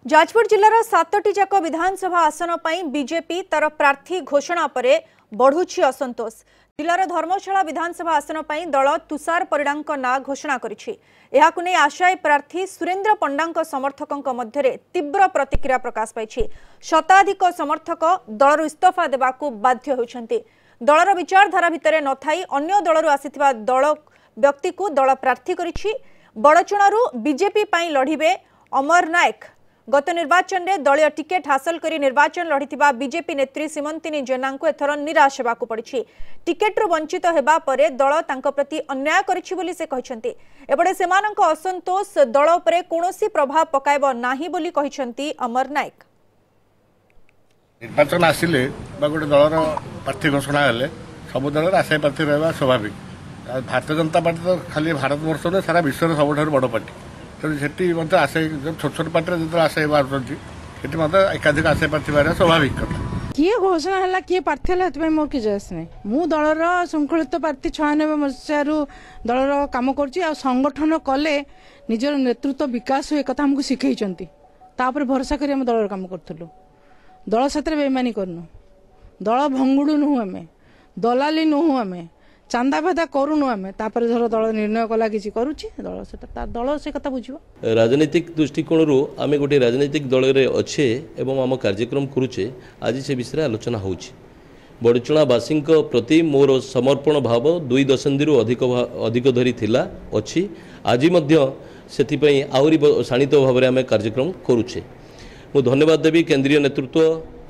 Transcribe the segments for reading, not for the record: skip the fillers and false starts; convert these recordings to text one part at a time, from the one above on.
जाजपुर जिलार 7टी जाक विधानसभा आसन पर बीजेपी तार प्रार्थी घोषणा पर बढ़ुछि असंतोष। जिलार धर्मशाला विधानसभा आसन पर दल तुषार परिडा ना घोषणा करिछि। एहाकु नै आशायी प्रार्थी सुरेंद्र पंडा समर्थकों मध्य तीव्र प्रतिक्रिया प्रकाश पाई। शताधिक समर्थक दलर इस्तीफा देवाकू बाध्य होइछन्ति। दलर विचारधारा भितर न थाई अन्य दलरू आसिथिबा दल व्यक्ति को दल प्रार्थी करिछि। बड़चुणारू बीजेपी पई लढिबे अमर नायक। गत निर्वाचन में दलीय टिकेट हासिल कर निर्वाचन लड़िथिबा बीजेपी नेत्री सीमंतिनी जेना को एथर निराश होबाकू पड़िछि। टिकेट्रु वंचित हेबा परे दल तांको प्रति अन्याय करिछि बोली से कहिसंती। एबडे सेमानक असंतोष दल उपरे कोनोसी प्रभाव पकाइबो नाही बोली कहिसंती अमर नायक। निर्वाचन आसिले बा गोटे दलर प्रार्थी घोषणा हेले सब दलर आशायी प्रार्थी रहबा स्वाभाविक। भारतीय जनता पार्टी तो खाली भारत वर्ष ने सारा विश्व सबुठ बड़ पार्टी सेठी आशायी छोट छोट पार्टी जो आशायी बाहर एकाधिक आशायी प्रार्थी बाहर स्वाभाविक कथा। किए घोषणा है किए प्रार्थी है मोर कि जस नहीं। मु दलर श्रृंखलित प्रार्थी 96 मसीहारू दलर कम करंगठन कले निजर नेतृत्व विकास हुए कथा हमको शिखई भरोसा कर दलर कम करूँ। दल साथ बेईमानी करनु, दल भंगुड़ू नुह आम, दलाली नुह आम, चांदा भेदा करूनु आम। धर दल निर्णय कला कि दल से कथा बुझ। राजनीतिक दृष्टिकोण आम गोटे राजनीतिक दल में अच्छे एवं आम कार्यक्रम करुचे। आज से विषय आलोचना होउछि। बड़चुणावासी प्रति मोर समर्पण भाव 2 दशंधि अधिक धरी थिला अच्छी। आज से आहरी शाणित भाव में आम कार्यक्रम करुचे। मु धन्यवाद देवी केंद्रीय नेतृत्व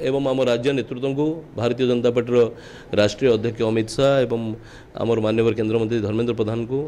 एवं आम राज्य नेतृत्व को, भारतीय जनता पार्टी राष्ट्रीय अध्यक्ष अमित शाह एवं आमर माननीय केंद्र मंत्री धर्मेंद्र प्रधान को।